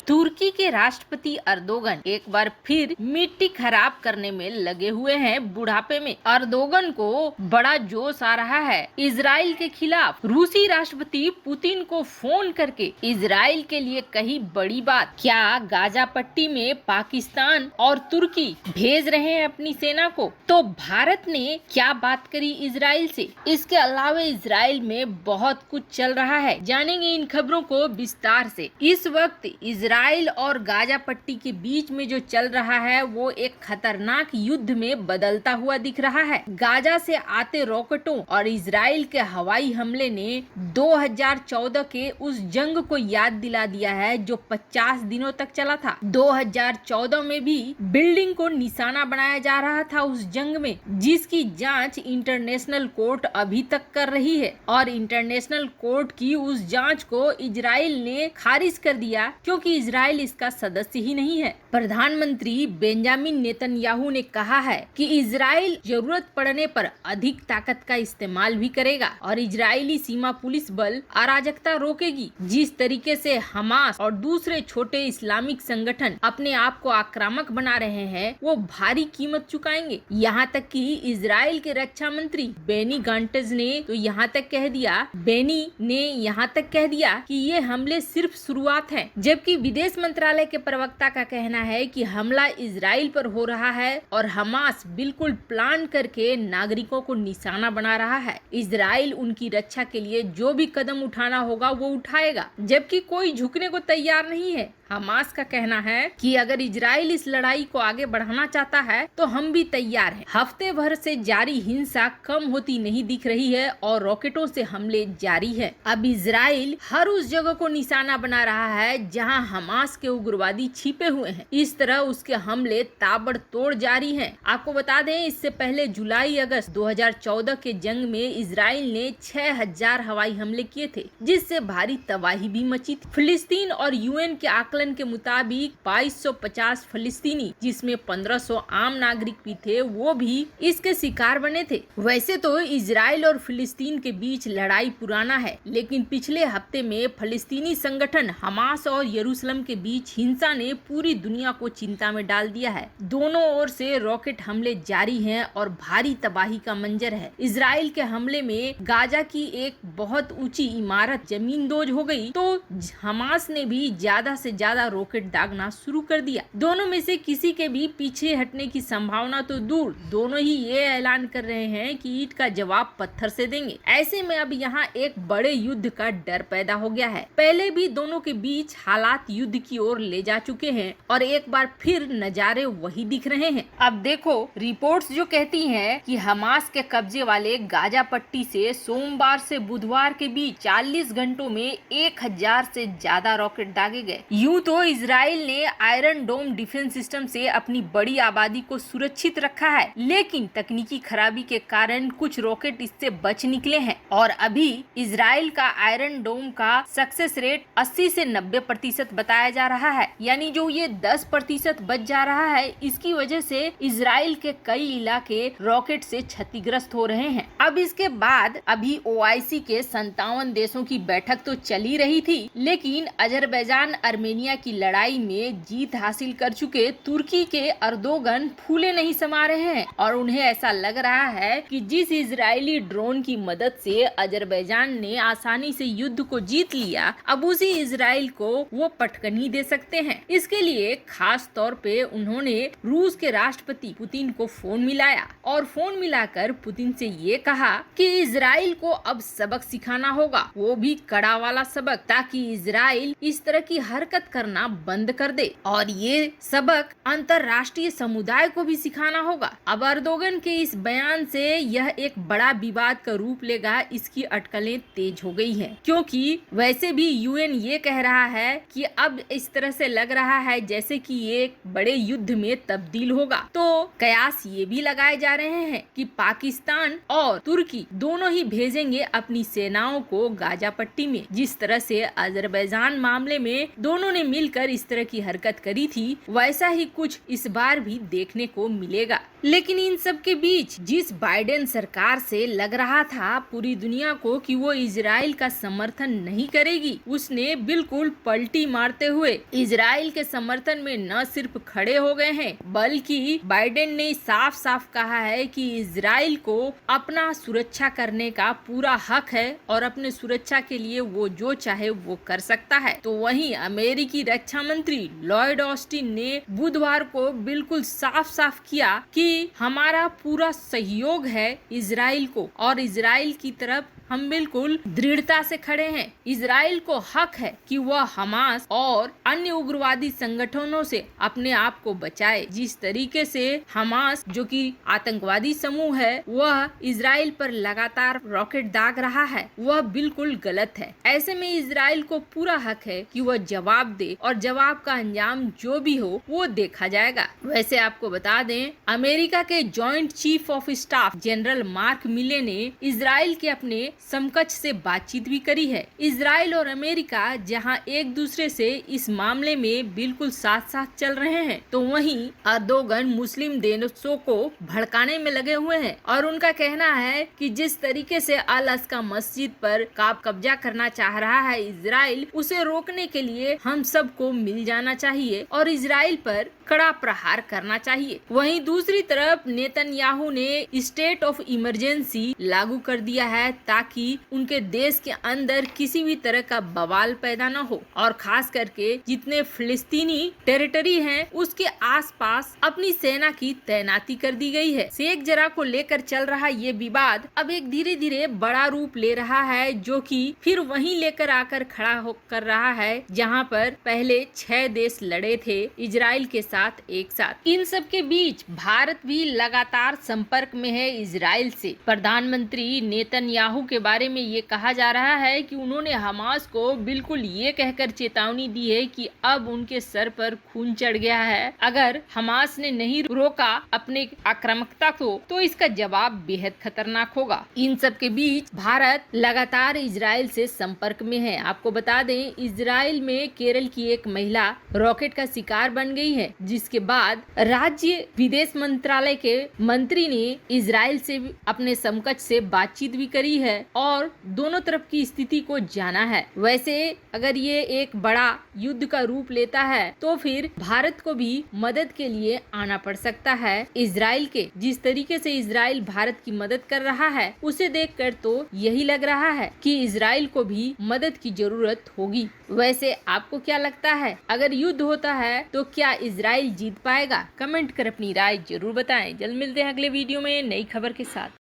तुर्की के राष्ट्रपति अर्दोगन एक बार फिर मिट्टी खराब करने में लगे हुए हैं। बुढ़ापे में अर्दोगन को बड़ा जोश आ रहा है इजराइल के खिलाफ। रूसी राष्ट्रपति पुतिन को फोन करके इजराइल के लिए कही बड़ी बात। क्या गाजा पट्टी में पाकिस्तान और तुर्की भेज रहे हैं अपनी सेना को? तो भारत ने क्या बात करी इजराइल से? इसके अलावा इजराइल में बहुत कुछ चल रहा है, जानेंगे इन खबरों को विस्तार से। इस वक्त इजराइल और गाजा पट्टी के बीच में जो चल रहा है वो एक खतरनाक युद्ध में बदलता हुआ दिख रहा है। गाजा से आते रॉकेटों और इजराइल के हवाई हमले ने 2014 के उस जंग को याद दिला दिया है जो 50 दिनों तक चला था। 2014 में भी बिल्डिंग को निशाना बनाया जा रहा था उस जंग में, जिसकी जांच इंटरनेशनल कोर्ट अभी तक कर रही है और इंटरनेशनल कोर्ट की उस जांच को इजराइल ने खारिज कर दिया क्योंकि इजराइल इसका सदस्य ही नहीं है। प्रधानमंत्री बेंजामिन नेतन्याहू ने कहा है कि इजराइल जरूरत पड़ने पर अधिक ताकत का इस्तेमाल भी करेगा और इजरायली सीमा पुलिस बल अराजकता रोकेगी। जिस तरीके से हमास और दूसरे छोटे इस्लामिक संगठन अपने आप को आक्रामक बना रहे हैं वो भारी कीमत चुकाएंगे। यहाँ तक कि इजराइल के रक्षा मंत्री बेनी गांटेज ने यहाँ तक कह दिया कि ये हमले सिर्फ शुरुआत है, जबकि विदेश मंत्रालय के प्रवक्ता का कहना है कि हमला इजराइल पर हो रहा है और हमास बिल्कुल प्लान करके नागरिकों को निशाना बना रहा है। इजराइल उनकी रक्षा के लिए जो भी कदम उठाना होगा वो उठाएगा, जबकि कोई झुकने को तैयार नहीं है। हमास का कहना है कि अगर इजराइल इस लड़ाई को आगे बढ़ाना चाहता है तो हम भी तैयार हैं। हफ्ते भर से जारी हिंसा कम होती नहीं दिख रही है और रॉकेटों से हमले जारी है। अब इजराइल हर उस जगह को निशाना बना रहा है जहां हमास के उग्रवादी छिपे हुए हैं। इस तरह उसके हमले ताबड़तोड़ जारी हैं। आपको बता दें, इससे पहले जुलाई अगस्त 2014 के जंग में इजराइल ने 6000 हवाई हमले किए थे, जिससे भारी तबाही भी मची थी। फिलिस्तीन और यूएन के आंकलन के मुताबिक 2250 फिलिस्तीनी, जिसमें 1500 आम नागरिक भी थे, वो भी इसके शिकार बने थे। वैसे तो इजराइल और फिलिस्तीन के बीच लड़ाई पुराना है, लेकिन पिछले हफ्ते में फिलिस्तीनी संगठन हमास और यरूशलेम के बीच हिंसा ने पूरी दुनिया को चिंता में डाल दिया है। दोनों ओर से रॉकेट हमले जारी हैं और भारी तबाही का मंजर है। इजराइल के हमले में गाजा की एक बहुत ऊंची इमारत जमींदोज हो गई तो हमास ने भी ज्यादा से ज्यादा रॉकेट दागना शुरू कर दिया। दोनों में से किसी के भी पीछे हटने की संभावना तो दूर, दोनों ही ये ऐलान कर रहे हैं कि ईंट का जवाब पत्थर से देंगे। ऐसे में अब यहाँ एक बड़े युद्ध का डर पैदा हो गया है। पहले भी दोनों के बीच हालात युद्ध की ओर ले जा चुके हैं और एक बार फिर नजारे वही दिख रहे हैं। अब देखो, रिपोर्ट्स जो कहती हैं कि हमास के कब्जे वाले गाजा पट्टी से सोमवार से बुधवार के बीच 40 घंटों में 1000 से ज्यादा रॉकेट दागे गए। यूं तो इजराइल ने आयरन डोम डिफेंस सिस्टम से अपनी बड़ी आबादी को सुरक्षित रखा है, लेकिन तकनीकी खराबी के कारण कुछ रॉकेट इससे बच निकले हैं और अभी इजराइल का आयरन डोम का सक्सेस रेट 80 से 90% बताया जा रहा है। यानी जो ये 10% बच जा रहा है, इसकी वजह से इजराइल के कई इलाके रॉकेट से क्षतिग्रस्त हो रहे हैं। अब इसके बाद अभी OIC के 57 देशों की बैठक तो चली रही थी, लेकिन अजरबैजान आर्मेनिया की लड़ाई में जीत हासिल कर चुके तुर्की के अर्दोगन फूले नहीं समा रहे हैं और उन्हें ऐसा लग रहा है कि जिस इजरायली ड्रोन की मदद से अजरबैजान ने आसानी से युद्ध को जीत लिया, अब उसी इजराइल को वो पटकनी दे सकते हैं। इसके लिए खास तौर पे उन्होंने रूस के राष्ट्रपति पुतिन को फोन मिलाया और फोन मिलाकर पुतिन से ये कहा कि इजराइल को अब सबक सिखाना होगा, वो भी कड़ा वाला सबक, ताकि इजराइल इस तरह की हरकत करना बंद कर दे और ये सबक अंतरराष्ट्रीय समुदाय को भी सिखाना होगा। अब अर्दोगन के इस बयान से यह एक बड़ा विवाद का रूप लेगा, इसकी अटकलें तेज हो गई हैं, क्योंकि वैसे भी यूएन ये कह रहा है कि अब इस तरह से लग रहा है जैसे कि ये एक बड़े युद्ध में तब्दील होगा। तो कयास ये भी लगाए जा रहे हैं कि पाकिस्तान और तुर्की दोनों ही भेजेंगे अपनी सेनाओं को गाजा पट्टी में, जिस तरह से अजरबैजान मामले में दोनों ने मिलकर इस तरह की हरकत करी थी, वैसा ही कुछ इस बार भी देखने को मिलेगा। लेकिन इन सब के बीच जिस बाइडेन सरकार से लग रहा था पूरी दुनिया को कि वो इजराइल का समर्थन नहीं करेगी, उसने बिल्कुल पलटी मारते हुए इजराइल के समर्थन में न सिर्फ खड़े हो गए हैं, बल्कि बाइडेन ने साफ साफ कहा है कि इजराइल को अपना सुरक्षा करने का पूरा हक है और अपने सुरक्षा के लिए वो जो चाहे वो कर सकता है। तो वहीं अमेरिकी रक्षा मंत्री लॉयड ऑस्टिन ने बुधवार को बिल्कुल साफ साफ किया कि हमारा पूरा सहयोग है इजराइल को और इजराइल की तरफ हम बिल्कुल दृढ़ता से खड़े हैं। इजराइल को हक है कि वह हमास और अन्य उग्रवादी संगठनों से अपने आप को बचाए। जिस तरीके से हमास जो कि आतंकवादी समूह है वह इजराइल पर लगातार रॉकेट दाग रहा है, वह बिल्कुल गलत है। ऐसे में इजराइल को पूरा हक है कि वह जवाब दे और जवाब का अंजाम जो भी हो वो देखा जाएगा। वैसे आपको बता दें, अमेरिका के joint chief of staff general mark मिले ने इजराइल के अपने समकक्ष से बातचीत भी करी है। इजराइल और अमेरिका जहां एक दूसरे से इस मामले में बिल्कुल साथ साथ चल रहे हैं, तो वहीं अर्दोगन मुस्लिम देशों को भड़काने में लगे हुए हैं और उनका कहना है कि जिस तरीके से अल अस्का मस्जिद पर कब्जा करना चाह रहा है इजराइल, उसे रोकने के लिए हम सबको मिल जाना चाहिए और इजराइल पर कड़ा प्रहार करना चाहिए। वहीं दूसरी तरफ नेतन्याहू ने स्टेट ऑफ इमरजेंसी लागू कर दिया है ताकि उनके देश के अंदर किसी भी तरह का बवाल पैदा न हो और खास करके जितने फिलिस्तीनी टेरिटरी हैं उसके आसपास अपनी सेना की तैनाती कर दी गई है। शेख जरा को लेकर चल रहा ये विवाद अब एक धीरे धीरे बड़ा रूप ले रहा है, जो कि फिर वहीं लेकर आकर खड़ा कर रहा है जहां पर पहले 6 देश लड़े थे इजराइल के साथ एक साथ। इन सब के बीच भारत भी लगातार संपर्क में है इजराइल से। प्रधानमंत्री नेतन्याहू के बारे में ये कहा जा रहा है कि उन्होंने हमास को बिल्कुल ये कहकर चेतावनी दी है कि अब उनके सर पर खून चढ़ गया है। अगर हमास ने नहीं रोका अपने आक्रामकता को तो इसका जवाब बेहद खतरनाक होगा। इन सब के बीच भारत लगातार इजराइल से संपर्क में है। आपको बता दें, इजराइल में केरल की एक महिला रॉकेट का शिकार बन गई है, जिसके बाद राज्य विदेश मंत्रालय के मंत्री ने इजराइल से अपने समकक्ष से बातचीत भी करी है और दोनों तरफ की स्थिति को जाना है। वैसे अगर ये एक बड़ा युद्ध का रूप लेता है तो फिर भारत को भी मदद के लिए आना पड़ सकता है इजराइल के। जिस तरीके से इजराइल भारत की मदद कर रहा है उसे देखकर तो यही लग रहा है कि इजराइल को भी मदद की जरूरत होगी। वैसे आपको क्या लगता है, अगर युद्ध होता है तो क्या इजराइल जीत पाएगा? कमेंट कर अपनी राय जरूर बताएं। जल्द मिलते हैं अगले वीडियो में नई खबर के साथ।